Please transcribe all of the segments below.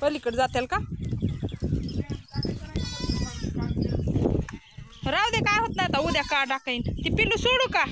पलीकडे जातील का? राहू दे, काय होत नाही आता, उद्या का टाकाईन. ती पिल्लू सोडू का?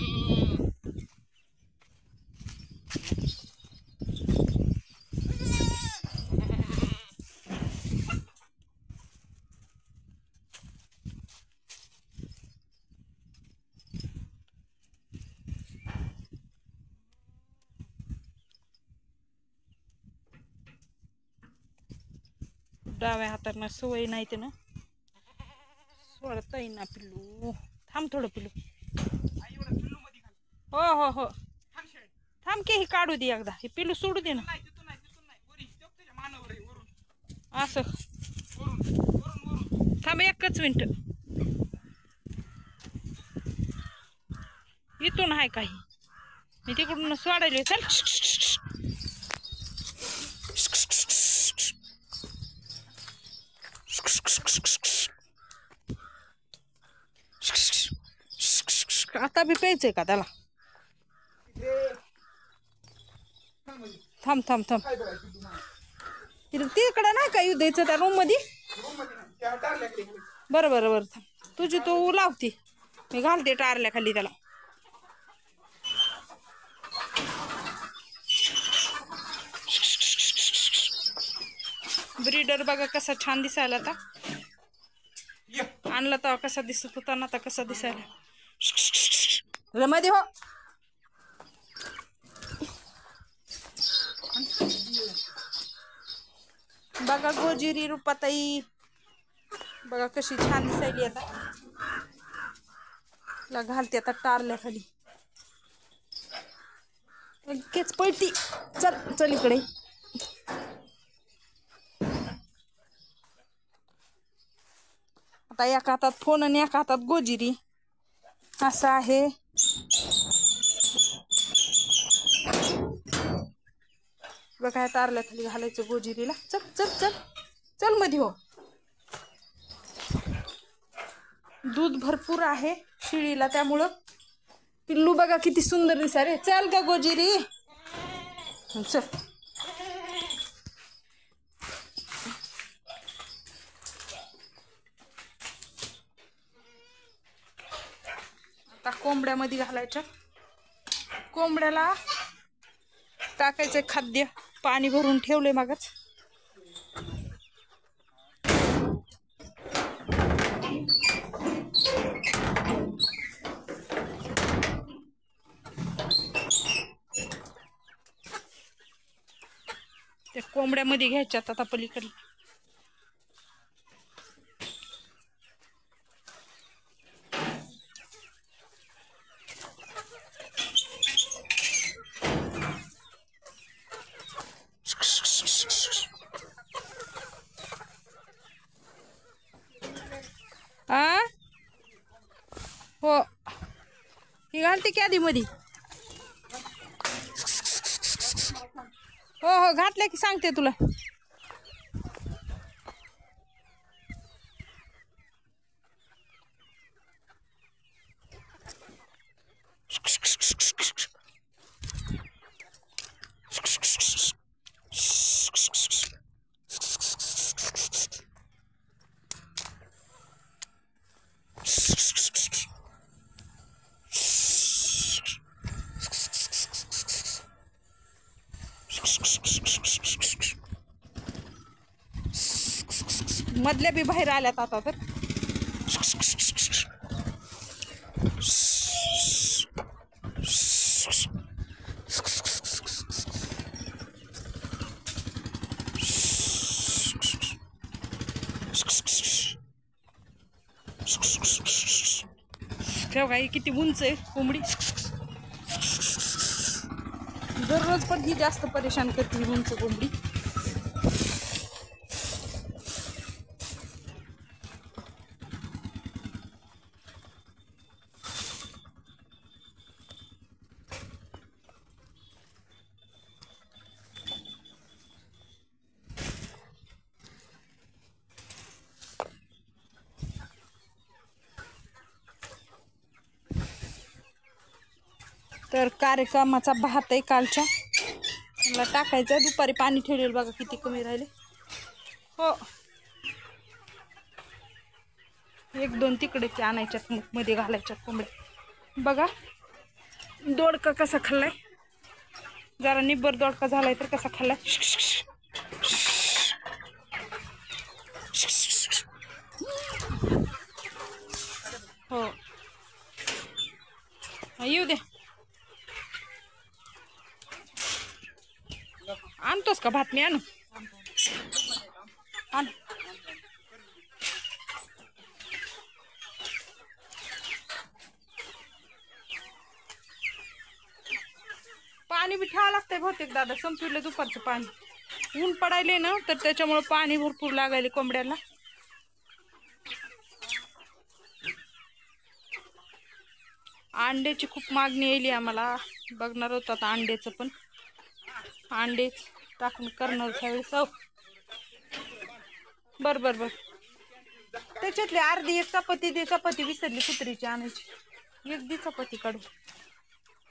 डाव्या हातांना सवय नाही ते ना, सोडता येईना पिल्लू. थांब थोडं पिल्लू. हो हो हो, थांब की, ही काढू दे एकदा. हे पिल्लू सोडू दे ना. असं थांब एकच मिनिट. इथून आहे काही, मी तिकडून सोडायला. चल आता बी प्यायचंय का त्याला? थांब थांब थांब. तिकडे नाही का येऊ द्यायचं त्या रूम मध्ये? बरं बरं बरं, थांब. तुझी तू लावती, मी घालते टारल्या खाली त्याला. ब्रीडर बघा कसा छान दिसायला. आता आणला तर कसा दिसत होता ना, आता कसा दिसायला मध्ये. हो बघा गोजिरी रुपाताई बघा कशी छान दिसायली. आता घालते आता टारल्या खाली. लगेच पळती. चल चल इकडे. आता एका हातात फोन आणि एका हातात गोजिरी असं आहे. बघा तारल्या खाली घालायचं गोजिरीला. चल चल चल चल मध्ये हो. दूध भरपूर आहे शिळीला, त्यामुळं पिल्लू बघा किती सुंदर दिसा रे. चल का गोजिरी, चल. आता कोंबड्यामध्ये घालायच्या. कोंबड्याला टाकायचं खाद्य. पाणी भरून ठेवले मागच. त्या कोंबड्यामध्ये घ्यायच्यात आता पलीकडे. हो ही घालते की आधी मध्ये. हो हो घातल्या की सांगते तुला. मधल्या बी बाहेर आल्यात आता तर. ठेव गाई किती उंच आहे कोंबडी. दररोज पण ही जास्त परेशान करते ही उंच कोंबडी. तर कार्यक्रमाचा भात आहे कालच्या, मला टाकायचं. दुपारी पाणी ठेवलेलं बघा किती कमी राहिले. हो, 1-2 तिकडे आणायच्यात, मग मध्ये घालायच्यात कोंबड्या. बघा दोडका कसा खाल्लाय, जरा निब्बर दोडका झालाय तर कसा खाल्लाय. हो, येऊ दे. आणतोस का भात? मी आणू आण. पाणी बी ठेवावं लागतंय बहुतेक दादा, संपविलं दुपारचं पाणी. ऊन पडायले ना, तर त्याच्यामुळे पाणी भरपूर लागायले कोंबड्याला. अंड्याची खूप मागणी येईल आम्हाला, बघणार होतो आता अंड्याचं पण. अंडे टाकून करणार त्यावेळेस. हो, बर बर बर. त्याच्यातली अर्धी एक चपाती दे, चपाती विसरली कुत्रीची आणायची. एक दी चपाती काढू,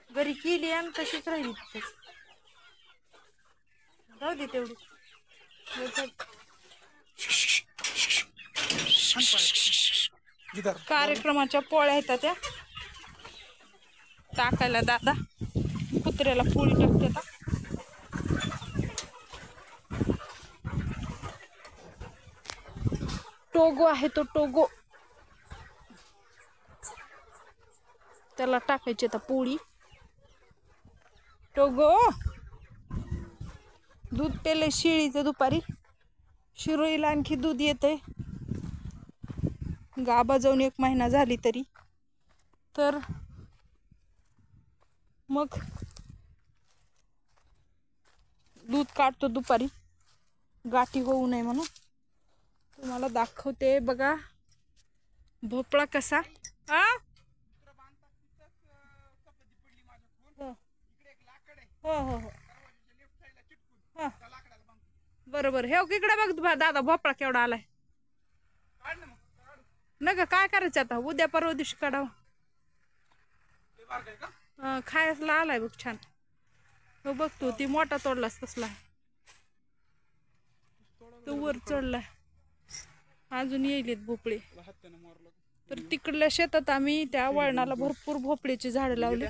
घरी केली आणि तशीच राहिली तिथेच. जाऊ दे तेवढी. कार्यक्रमाच्या पोळ्या आहेत त्या टाकायला दादा. कुत्र्याला पोळी टाकते. टोगो आहे तो टोगो, त्याला टाकायची आता पोळी. टोगो दूध पेले शिळीचं दुपारी. शिरोईला आणखी दूध येतंय, गाभा जाऊन 1 महिना झाली तरी. तर मग दूध काढतो दुपारी, गाठी होऊ नये म्हणून. तुम्हाला दाखवते बघा भोपळा कसा. हो हो हो, बरोबर. हे इकडे बघ दादा, भोपळा केवढा आलाय. न ग, काय करायचं आता, उद्या परवा दिवशी काढावं. खायला आलाय बघ छान. हो बघ तू, ती मोठा तोडलास तसला, तो वर चढलाय. अजून येईलेत भोपळे. तर तिकडल्या शेतात आम्ही त्या वळणाला भरपूर भोपळ्याची झाडं लावली.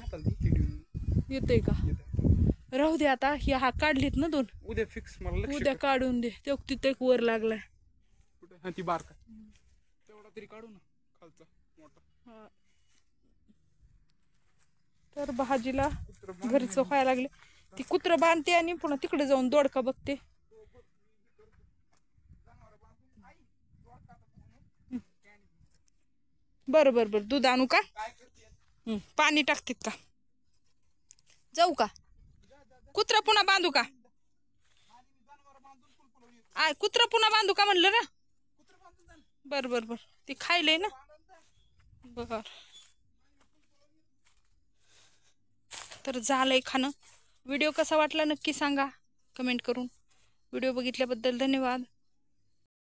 येतोय का? राहू दे आता. हा काढलीत ना 2, उद्या फिक्स. मला उद्या काढून दे. ते तिथे एक वर लागलाय. कुठे ती बारका तेवढा तरी काढू ना, खालचा मोठा. तर भाजीला घरचं व्हायला लागले. ती कुत्र बांधते आणि पुन्हा तिकडे जाऊन दोडका बघते. बर बर बर, दूध आणू का? पाणी टाकतात का? जाऊ का? कुत्रा पुन्हा बांधू का? कुत्रा पुन्हा बांधू का म्हणलं ना. बर बर बर, ती खायले ना. बर, तर झालंय खाणं. व्हिडिओ कसा वाटला नक्की सांगा कमेंट करून. व्हिडिओ बघितल्याबद्दल धन्यवाद.